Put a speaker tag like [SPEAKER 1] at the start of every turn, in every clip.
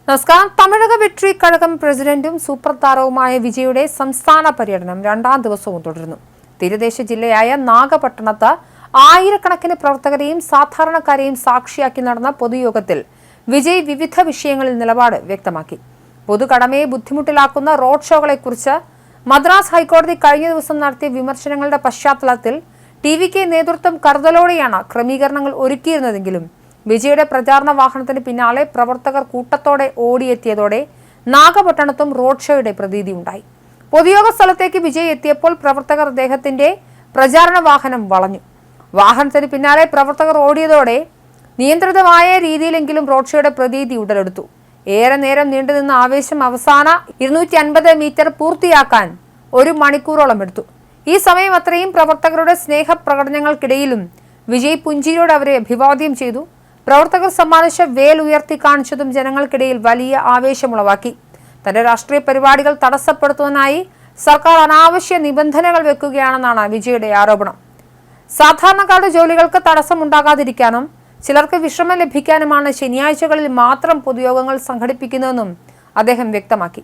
[SPEAKER 1] നമസ്കാരം. തമിഴക വെട്രി കഴകം പ്രസിഡന്റും സൂപ്പർ താരവുമായ വിജയുടെ സംസ്ഥാന പര്യടനം രണ്ടാം ദിവസവും തുടരുന്നു. തീരദേശ ജില്ലയായ നാഗപട്ടണത്ത് ആയിരക്കണക്കിന് പ്രവർത്തകരെയും സാധാരണക്കാരെയും സാക്ഷിയാക്കി നടന്ന പൊതുയോഗത്തിൽ വിജയ് വിവിധ വിഷയങ്ങളിൽ നിലപാട് വ്യക്തമാക്കി. പൊതുകടമയെ ബുദ്ധിമുട്ടിലാക്കുന്ന റോഡ് ഷോകളെക്കുറിച്ച് മദ്രാസ് ഹൈക്കോടതി കഴിഞ്ഞ ദിവസം നടത്തിയ വിമർശനങ്ങളുടെ പശ്ചാത്തലത്തിൽ ടിവിക്ക് നേതൃത്വം കരുതലോടെയാണ് ക്രമീകരണങ്ങൾ ഒരുക്കിയിരുന്നതെങ്കിലും വിജയുടെ പ്രചാരണ വാഹനത്തിന് പിന്നാലെ പ്രവർത്തകർ കൂട്ടത്തോടെ ഓടിയെത്തിയതോടെ നാഗപട്ടണത്തും റോഡ് ഷോയുടെ പ്രതീതിയുണ്ടായി. പൊതുയോഗ സ്ഥലത്തേക്ക് വിജയ് എത്തിയപ്പോൾ പ്രവർത്തകർ അദ്ദേഹത്തിന്റെ പ്രചാരണ വാഹനം വളഞ്ഞു. വാഹനത്തിന് പിന്നാലെ പ്രവർത്തകർ ഓടിയതോടെ നിയന്ത്രിതമായ രീതിയിലെങ്കിലും റോഡ് ഷോയുടെ പ്രതീതി ഉടലെടുത്തു. ഏറെ നേരം നീണ്ടുനിന്ന ആവേശം അവസാന 250 മീറ്റർ പൂർത്തിയാക്കാൻ 1 മണിക്കൂറോളം എടുത്തു. ഈ സമയം അത്രയും പ്രവർത്തകരുടെ സ്നേഹപ്രകടനങ്ങൾക്കിടയിലും വിജയ് പുഞ്ചിരിയോടെ അവരെ അഭിവാദ്യം ചെയ്തു. പ്രവർത്തകർ സമ്മാനിച്ച വേൽ ഉയർത്തി കാണിച്ചതും ജനങ്ങൾക്കിടയിൽ വലിയ ആവേശമുളവാക്കി. തന്റെ രാഷ്ട്രീയ പരിപാടികൾ തടസ്സപ്പെടുത്തുന്നതിനായി സർക്കാർ അനാവശ്യ നിബന്ധനകൾ വെക്കുകയാണെന്നാണ് വിജയുടെ ആരോപണം. സാധാരണക്കാരുടെ ജോലികൾക്ക് തടസ്സമുണ്ടാകാതിരിക്കാനും ചിലർക്ക് വിശ്രമം ലഭിക്കാനുമാണ് ശനിയാഴ്ചകളിൽ മാത്രം പൊതുയോഗങ്ങൾ സംഘടിപ്പിക്കുന്നതെന്നും അദ്ദേഹം വ്യക്തമാക്കി.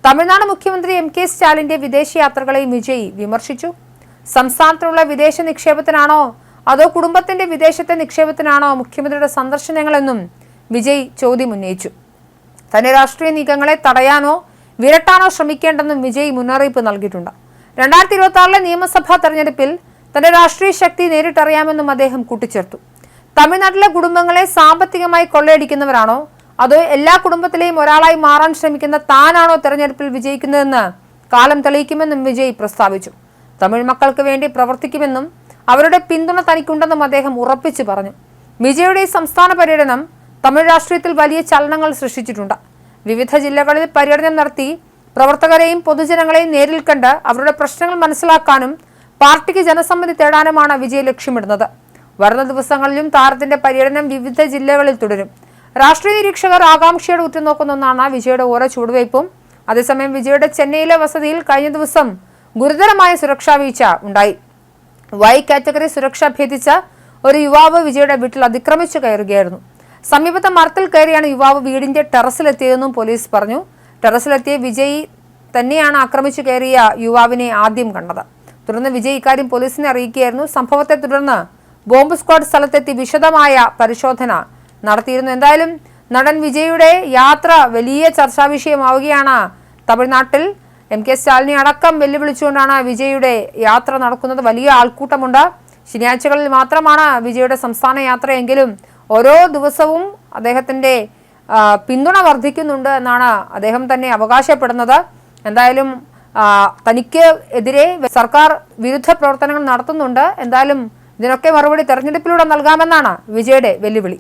[SPEAKER 1] തമിഴ്നാട് മുഖ്യമന്ത്രി MK സ്റ്റാലിന്റെ വിദേശയാത്രകളെയും വിജയ് വിമർശിച്ചു. സംസ്ഥാനത്തുള്ള വിദേശ നിക്ഷേപത്തിനാണോ അതോ കുടുംബത്തിന്റെ വിദേശത്തെ നിക്ഷേപത്തിനാണോ മുഖ്യമന്ത്രിയുടെ സന്ദർശനങ്ങളെന്നും വിജയ് ചോദ്യം ഉന്നയിച്ചു. തന്റെ രാഷ്ട്രീയ നീക്കങ്ങളെ തടയാനോ വിരട്ടാനോ ശ്രമിക്കേണ്ടെന്നും വിജയ് മുന്നറിയിപ്പ് നൽകിയിട്ടുണ്ട്. 2026 നിയമസഭാ തെരഞ്ഞെടുപ്പിൽ തന്റെ രാഷ്ട്രീയ ശക്തി നേരിട്ടറിയാമെന്നും അദ്ദേഹം കൂട്ടിച്ചേർത്തു. തമിഴ്നാട്ടിലെ കുടുംബങ്ങളെ സാമ്പത്തികമായി കൊള്ളയടിക്കുന്നവരാണോ അതോ എല്ലാ കുടുംബത്തിലെയും ഒരാളായി മാറാൻ ശ്രമിക്കുന്ന താനാണോ തെരഞ്ഞെടുപ്പിൽ വിജയിക്കുന്നതെന്ന് കാലം തെളിയിക്കുമെന്നും വിജയ് പ്രസ്താവിച്ചു. തമിഴ് മക്കൾക്ക് വേണ്ടി പ്രവർത്തിക്കുമെന്നും അവരുടെ പിന്തുണ തനിക്കുണ്ടെന്നും അദ്ദേഹം ഉറപ്പിച്ചു പറഞ്ഞു. വിജയുടെ സംസ്ഥാന പര്യടനം തമിഴ് രാഷ്ട്രീയത്തിൽ വലിയ ചലനങ്ങൾ സൃഷ്ടിച്ചിട്ടുണ്ട്. വിവിധ ജില്ലകളിൽ പര്യടനം നടത്തി പ്രവർത്തകരെയും പൊതുജനങ്ങളെയും നേരിൽ കണ്ട് അവരുടെ പ്രശ്നങ്ങൾ മനസ്സിലാക്കാനും പാർട്ടിക്ക് ജനസമ്മതി തേടാനുമാണ് വിജയ് ലക്ഷ്യമിടുന്നത്. വരുന്ന ദിവസങ്ങളിലും താരത്തിന്റെ പര്യടനം വിവിധ ജില്ലകളിൽ തുടരും. രാഷ്ട്രീയ നിരീക്ഷകർ ആകാംക്ഷയോടെ ഉറ്റുനോക്കുന്ന ഒന്നാണ് വിജയുടെ ഓരോ ചുവടുവയ്പും. അതേസമയം വിജയുടെ ചെന്നൈയിലെ വസതിയിൽ കഴിഞ്ഞ ദിവസം ഗുരുതരമായ സുരക്ഷാ വീഴ്ച ഉണ്ടായി. Y കാറ്റഗറി സുരക്ഷ ഭേദിച്ച ഒരു യുവാവ് വിജയുടെ വീട്ടിൽ അതിക്രമിച്ചു കയറുകയായിരുന്നു. സമീപത്തെ മരത്തിൽ കയറിയാണ് യുവാവ് വീടിന്റെ ടെറസിലെത്തിയതെന്നും പോലീസ് പറഞ്ഞു. ടെറസിലെത്തിയ വിജയ് തന്നെയാണ് ആക്രമിച്ചു കയറിയ യുവാവിനെ ആദ്യം കണ്ടത്. തുടർന്ന് വിജയ് ഇക്കാര്യം പോലീസിനെ അറിയിക്കുകയായിരുന്നു. സംഭവത്തെ തുടർന്ന് ബോംബ് സ്ക്വാഡ് സ്ഥലത്തെത്തി വിശദമായ പരിശോധന നടത്തിയിരുന്നു. എന്തായാലും നടൻ വിജയുടെ യാത്ര വലിയ ചർച്ചാ വിഷയമാവുകയാണ്. തമിഴ്നാട്ടിൽ MK സ്റ്റാലിനെ അടക്കം വെല്ലുവിളിച്ചുകൊണ്ടാണ് വിജയുടെ യാത്ര നടക്കുന്നത്. വലിയ ആൾക്കൂട്ടമുണ്ട്. ശനിയാഴ്ചകളിൽ മാത്രമാണ് വിജയുടെ സംസ്ഥാന യാത്രയെങ്കിലും ഓരോ ദിവസവും അദ്ദേഹത്തിന്റെ പിന്തുണ വർദ്ധിക്കുന്നുണ്ട് എന്നാണ് അദ്ദേഹം തന്നെ അവകാശപ്പെടുന്നത്. എന്തായാലും തനിക്ക് എതിരെ സർക്കാർ വിരുദ്ധ പ്രവർത്തനങ്ങൾ നടത്തുന്നുണ്ട്. എന്തായാലും ഇതിനൊക്കെ മറുപടി തെരഞ്ഞെടുപ്പിലൂടെ നൽകാമെന്നാണ് വിജയുടെ വെല്ലുവിളി.